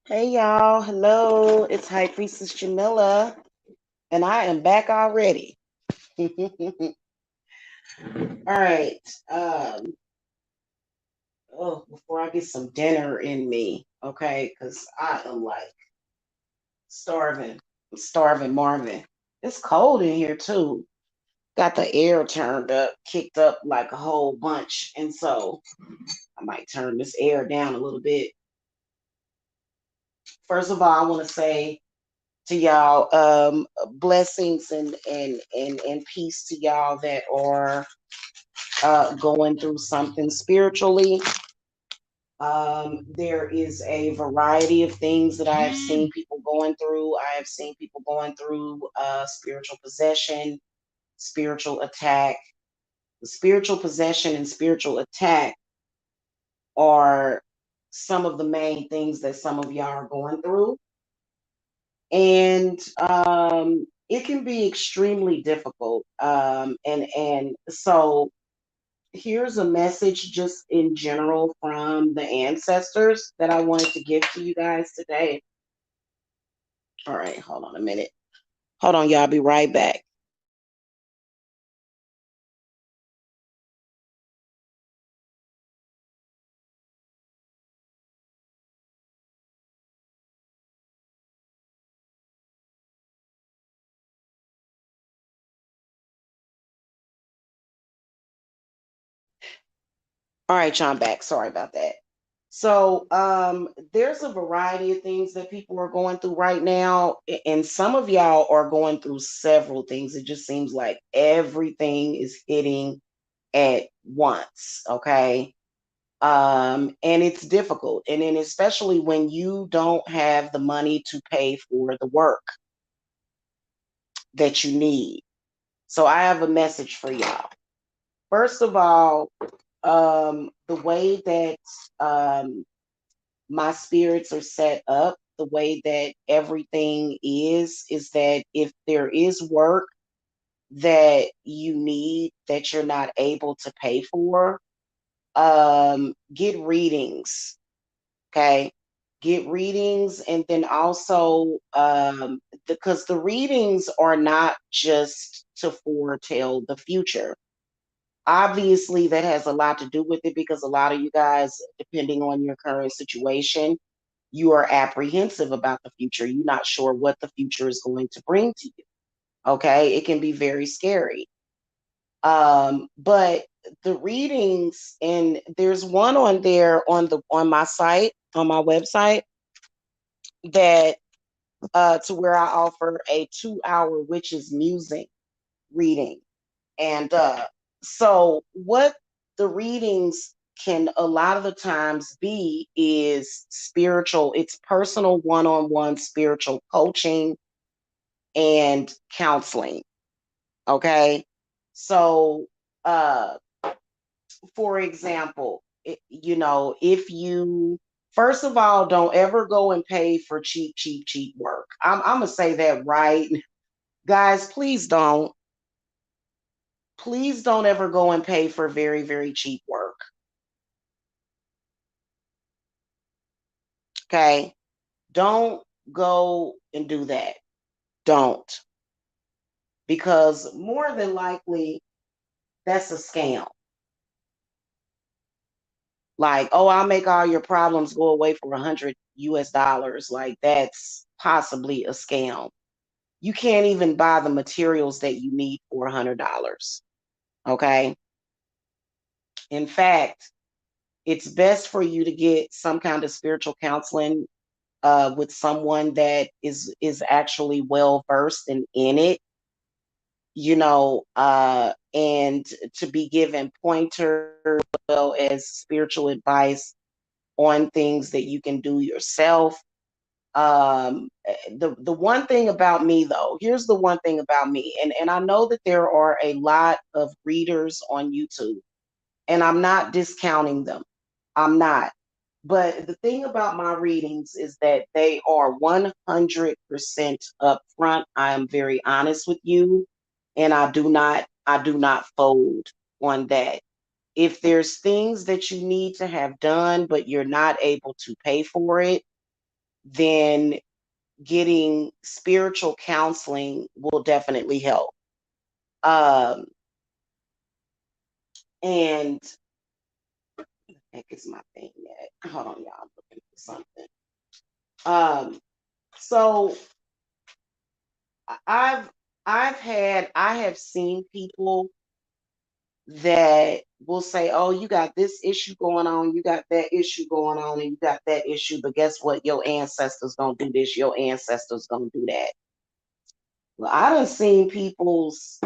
Hey y'all, hello. It's High Priestess Jamila, and I am back already. All right. Um, before I get some dinner in me, okay, because I am like starving. I'm starving Marvin. It's cold in here too. Got the air turned up, kicked up like a whole bunch. And so I might turn this air down a little bit. First of all, I want to say to y'all, blessings and peace to y'all that are going through something spiritually. There is a variety of things that I have seen people going through. I have seen people going through spiritual possession, spiritual attack. The spiritual possession and spiritual attack are some of the main things that some of y'all are going through. And it can be extremely difficult. And so here's a message just in general from the ancestors that I wanted to give to you guys today. All right, hold on a minute. Hold on, y'all. I'll be right back. All right, y'all, I'm back. Sorry about that. So there's a variety of things that people are going through right now, and some of y'all are going through several things. It just seems like everything is hitting at once, okay? And it's difficult. And then especially when you don't have the money to pay for the work that you need. So I have a message for y'all. First of all, the way that my spirits are set up, the way that everything is that if there is work that you need that you're not able to pay for, get readings. Okay. Get readings, and then also because the readings are not just to foretell the future. Obviously, that has a lot to do with it because a lot of you guys, depending on your current situation, you are apprehensive about the future. You're not sure what the future is going to bring to you. Okay. It can be very scary. But the readings, and there's one on there on my site, on my website, that to where I offer a 2 hour witches music reading. And so what the readings can a lot of the times be is spiritual, it's personal one-on-one spiritual coaching and counseling. Okay. So for example, if you first of all, don't ever go and pay for cheap work. I'm gonna say that right, guys. Please don't ever go and pay for very cheap work. Okay, don't go and do that. Don't, because more than likely that's a scam. Like, oh, I'll make all your problems go away for $100 US. Like, that's possibly a scam. You can't even buy the materials that you need for $100. Okay. In fact, it's best for you to get some kind of spiritual counseling with someone that is actually well versed in it, and to be given pointers as well as spiritual advice on things that you can do yourself. The one thing about me, though, here's the one thing about me, and I know that there are a lot of readers on YouTube, and I'm not discounting them. I'm not. But the thing about my readings is that they are 100% upfront. I am very honest with you, and I do not fold on that. If there's things that you need to have done, but you're not able to pay for it, then getting spiritual counseling will definitely help. Um, and heck is my thing at? Hold on, y'all. I'm looking for something. Um, so I've I have seen people that will say, "Oh, you got this issue going on, you got that issue going on, and you got that issue, but guess what? Your ancestors gonna do this, your ancestors gonna do that." Well, I done seen people's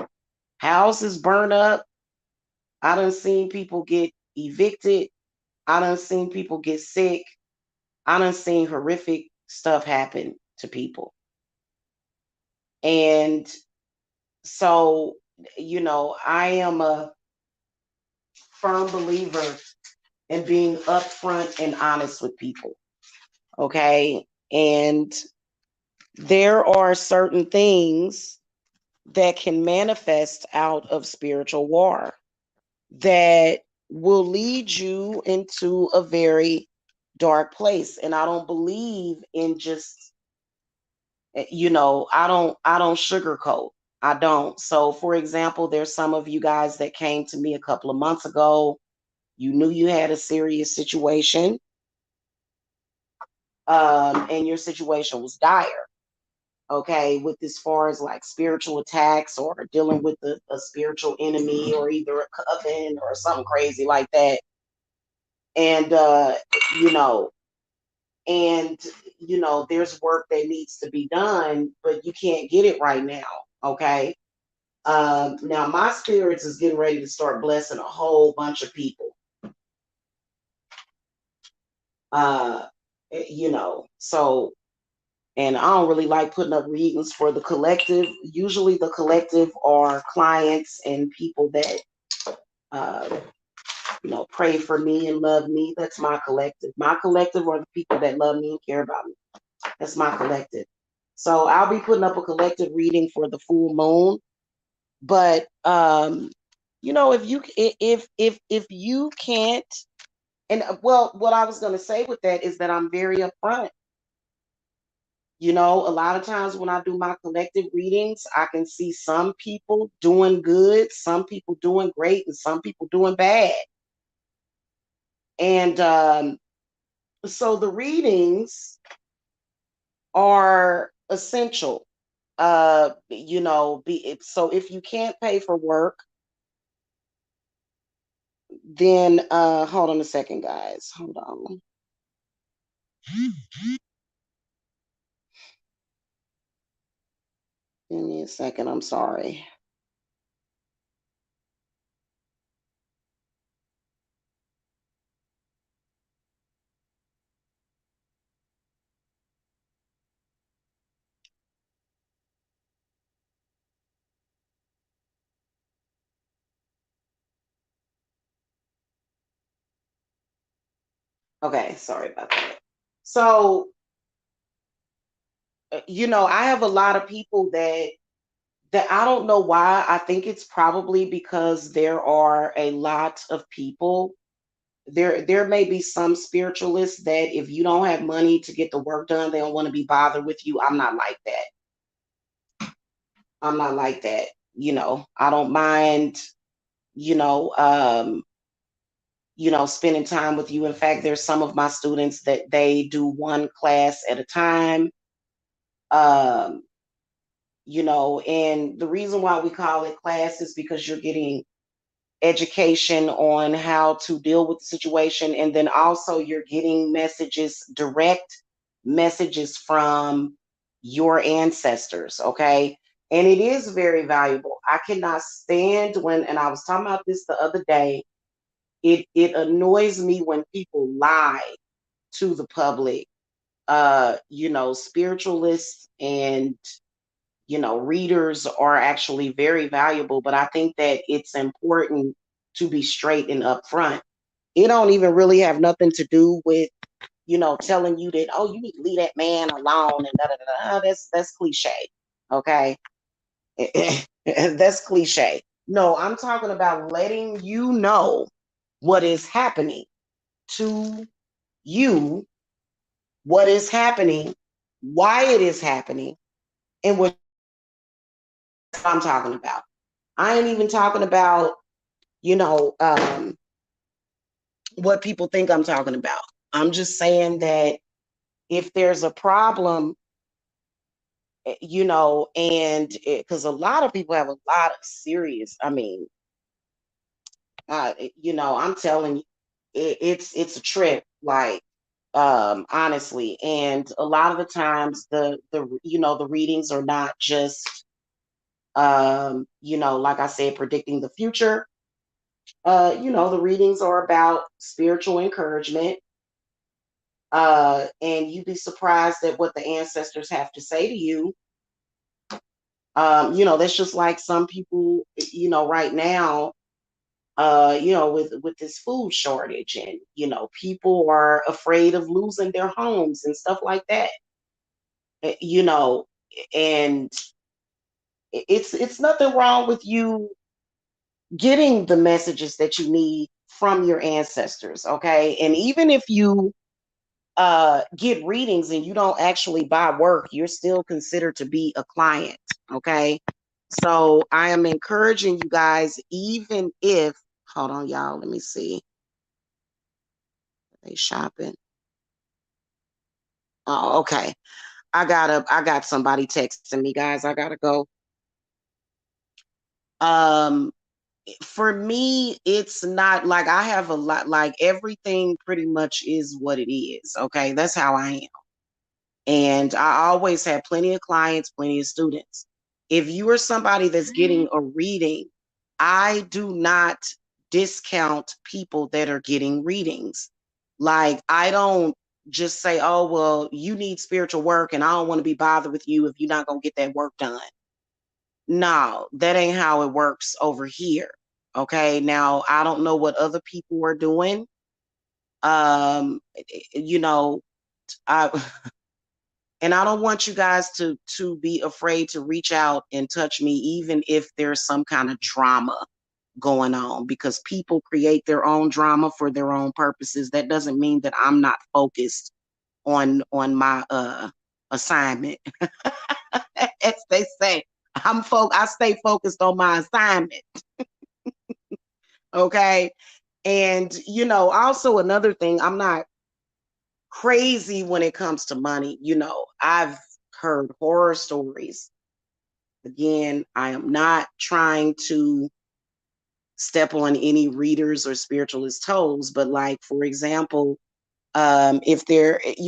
houses burn up. I done seen people get evicted. I done seen people get sick. I done seen horrific stuff happen to people. And so, I am a firm believer in being upfront and honest with people. Okay. And there are certain things that can manifest out of spiritual war that will lead you into a very dark place. And I don't believe in just, I don't sugarcoat. I don't. So for example, there's some of you guys that came to me a couple of months ago. You knew you had a serious situation, and your situation was dire. Okay, with as far as like spiritual attacks or dealing with a spiritual enemy or either a coven or something crazy like that. And you know, and there's work that needs to be done, but you can't get it right now. Okay. Now my spirits is getting ready to start blessing a whole bunch of people. Uh, so, and I don't really like putting up readings for the collective. Usually the collective are clients and people that, uh, pray for me and love me. That's my collective. My collective are the people that love me and care about me. That's my collective. So I'll be putting up a collective reading for the full moon. But if you can't, and well, what I was going to say with that is that I'm very upfront. A lot of times when I do my collective readings, I can see some people doing good, some people doing great, and some people doing bad. And so the readings are essential. So if you can't pay for work, then hold on a second, guys. Hold on. Give me a second. I'm sorry. Okay, sorry about that. So, I have a lot of people that I don't know why. I think it's probably because there are a lot of people. There may be some spiritualists that if you don't have money to get the work done, they don't want to be bothered with you. I'm not like that. I'm not like that. I don't mind, you know, um, spending time with you. In fact, there's some of my students that they do one class at a time. Um, and the reason why we call it class is because you're getting education on how to deal with the situation. And then also you're getting direct messages from your ancestors. Okay. And it is very valuable. I cannot stand and I was talking about this the other day, it annoys me when people lie to the public. Spiritualists and readers are actually very valuable, but I think that it's important to be straight and upfront. It don't even really have nothing to do with, telling you that, oh, you need to leave that man alone and da da da. That's cliche. Okay. That's cliche. No, I'm talking about letting you know what is happening to you what is happening, why it is happening, and what I'm talking about. I ain't even talking about, you know, what people think I'm talking about. I'm just saying that if there's a problem, and because a lot of people have a lot of serious, I mean, I'm telling you, it's a trip, like, honestly. And a lot of the times the readings are not just, like I said, predicting the future. The readings are about spiritual encouragement. And you'd be surprised at what the ancestors have to say to you. That's just like some people, right now, with this food shortage, and people are afraid of losing their homes and stuff like that. You know, and it's nothing wrong with you getting the messages that you need from your ancestors, okay? And even if you get readings and you don't actually buy work, you're still considered to be a client, okay? So I am encouraging you guys, even if, hold on, y'all, let me see. Are they shopping? Oh, okay. I got somebody texting me, guys. I gotta go. Um, for me, it's not like I have a lot, like everything pretty much is what it is. Okay. That's how I am. And I always have plenty of clients, plenty of students. If you are somebody that's getting a reading, I do not discount people that are getting readings. Like, I don't just say, oh, well, you need spiritual work and I don't want to be bothered with you if you're not going to get that work done. No, that ain't how it works over here. Okay. Now, I don't know what other people are doing. Um, you know, I and I don't want you guys to be afraid to reach out and touch me, even if there's some kind of drama going on, because people create their own drama for their own purposes. That doesn't mean that I'm not focused on my assignment. As they say, I stay focused on my assignment. Okay. And also another thing, I'm not crazy when it comes to money. I've heard horror stories. Again, I am not trying to step on any readers or spiritualist toes, but like, for example, if they're, if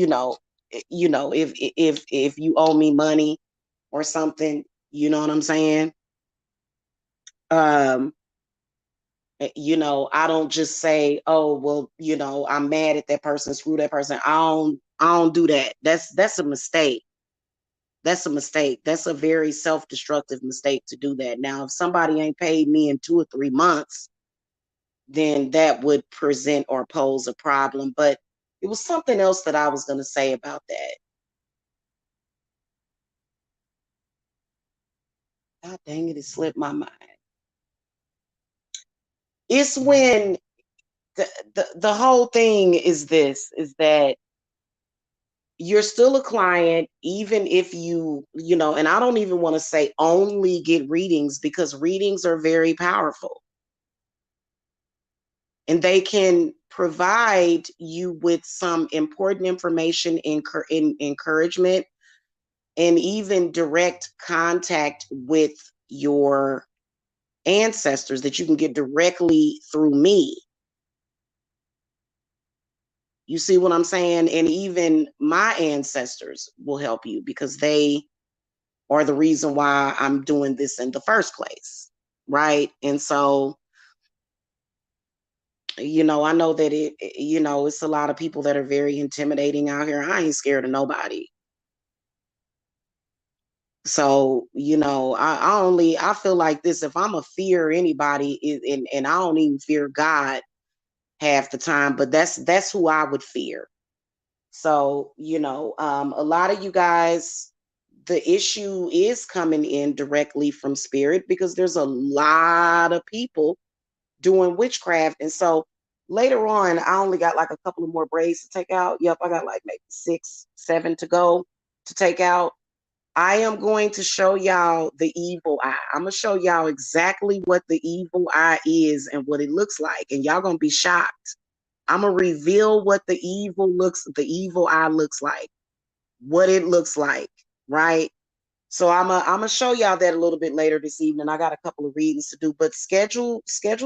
you owe me money or something, you know what I'm saying? Um, I don't just say, oh, well, I'm mad at that person, screw that person. I don't do that. That's a mistake. That's a mistake. That's a very self-destructive mistake to do that. Now, if somebody ain't paid me in 2 or 3 months, then that would present or pose a problem. But it was something else that I was going to say about that. God dang it, it slipped my mind. It's when the whole thing is this, is that you're still a client, even if and I don't even want to say only get readings, because readings are very powerful and they can provide you with some important information, encouragement, and even direct contact with your ancestors that you can get directly through me. You see what I'm saying? And even my ancestors will help you, because they are the reason why I'm doing this in the first place. Right. And so, I know that it's a lot of people that are very intimidating out here. I ain't scared of nobody. So, I feel like this, if I'm a fear anybody, and I don't even fear God half the time, but that's who I would fear. So, a lot of you guys, the issue is coming in directly from spirit, because there's a lot of people doing witchcraft. And so, later on, I only got like a couple of more braids to take out. Yep, I got like maybe 6, 7 to go to take out. I am going to show y'all the evil eye. I'm going to show y'all exactly what the evil eye is and what it looks like. And y'all going to be shocked. I'm going to reveal what the evil eye looks like, what it looks like, right? So I'm gonna show y'all that a little bit later this evening. I got a couple of readings to do, but schedule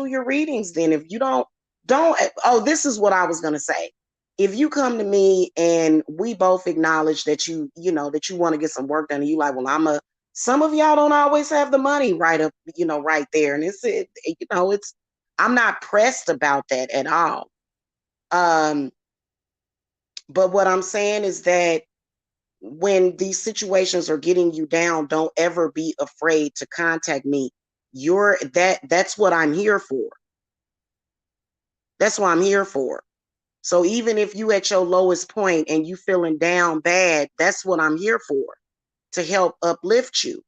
your readings then. If you don't oh, this is what I was gonna say. If you come to me and we both acknowledge that you know that you want to get some work done, and you like, well, some of y'all don't always have the money right up, right there. And it's I'm not pressed about that at all. But what I'm saying is that when these situations are getting you down, don't ever be afraid to contact me. That's what I'm here for. That's what I'm here for. So even if you at your lowest point and you feeling down bad, that's what I'm here for, to help uplift you.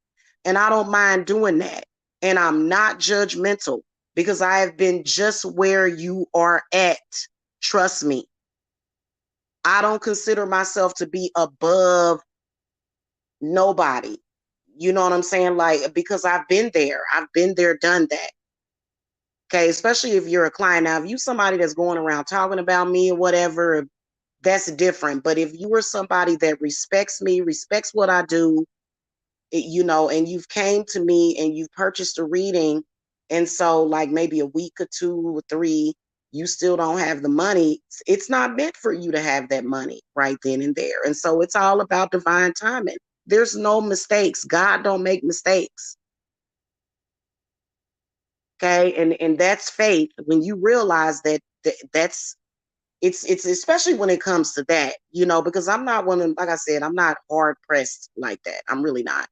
And I don't mind doing that. And I'm not judgmental because I have been just where you are at. Trust me. I don't consider myself to be above nobody. You know what I'm saying? Like, because I've been there, done that. Okay. Especially if you're a client. Now, if you somebody that's going around talking about me or whatever, that's different. But if you are somebody that respects me, respects what I do, and you've came to me and you've purchased a reading, and so like maybe a week or 2 or 3, you still don't have the money, it's not meant for you to have that money right then and there. And so it's all about divine timing. There's no mistakes. God don't make mistakes. Okay. And that's faith. When you realize that's it's especially when it comes to that, because I'm not one of, like I said, I'm not hard pressed like that. I'm really not.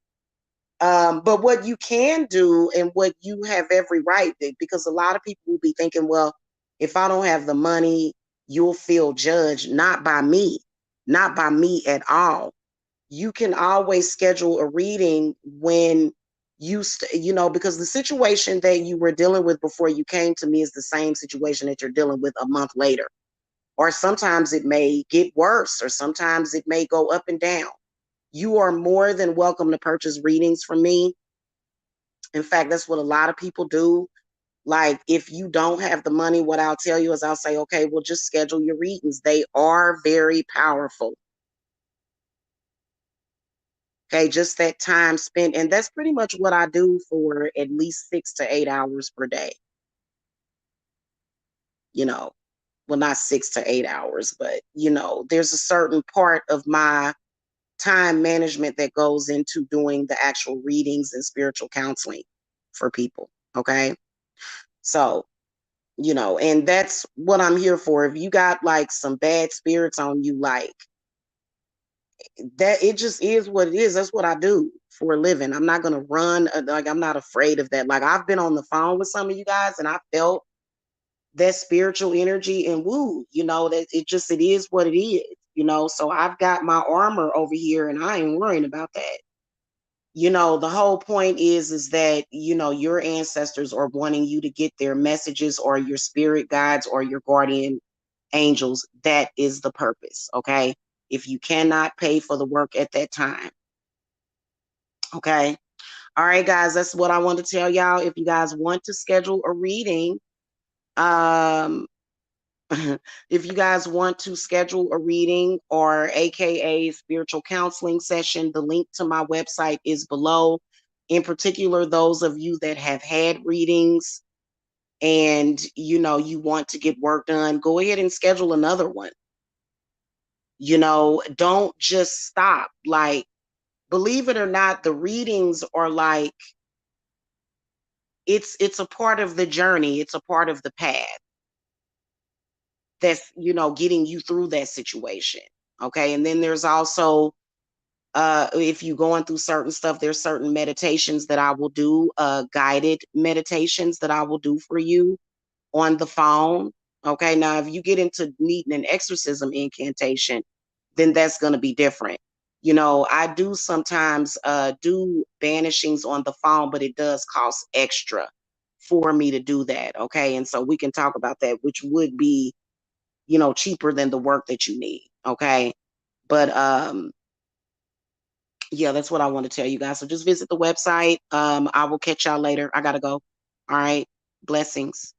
But what you can do and what you have every right, because a lot of people will be thinking, well, if I don't have the money, you'll feel judged. Not by me, not by me at all. You can always schedule a reading when because the situation that you were dealing with before you came to me is the same situation that you're dealing with a month later. Or sometimes it may get worse, or sometimes it may go up and down. You are more than welcome to purchase readings from me. In fact, that's what a lot of people do. Like, if you don't have the money, what I'll tell you is I'll say, okay, well, just schedule your readings. They are very powerful. Okay, just that time spent. And that's pretty much what I do for at least 6 to 8 hours per day. Well, not 6 to 8 hours, but, there's a certain part of my time management that goes into doing the actual readings and spiritual counseling for people. Okay. So, and that's what I'm here for. If you got like some bad spirits on you, like that, it just is what it is. That's what I do for a living. I'm not going to run. Like, I'm not afraid of that. Like, I've been on the phone with some of you guys and I felt that spiritual energy, and woo, that it is what it is, so I've got my armor over here and I ain't worrying about that. The whole point is that, your ancestors are wanting you to get their messages, or your spirit guides or your guardian angels. That is the purpose. Okay. If you cannot pay for the work at that time. Okay. All right, guys, that's what I want to tell y'all. If you guys want to schedule a reading, if you guys want to schedule a reading or AKA spiritual counseling session, the link to my website is below. In particular, those of you that have had readings and you want to get work done, go ahead and schedule another one. Don't just stop. Like, believe it or not, the readings are like, it's a part of the journey. It's a part of the path that's getting you through that situation. Okay. And then there's also if you're going through certain stuff, there's certain meditations that I will do, guided meditations that I will do for you on the phone. Okay. Now, if you get into needing an exorcism incantation, then that's going to be different. I do sometimes do banishings on the phone, but it does cost extra for me to do that. Okay. And so we can talk about that, which would be, cheaper than the work that you need. Okay. But yeah, that's what I want to tell you guys. So just visit the website. I will catch y'all later. I gotta go. All right. Blessings.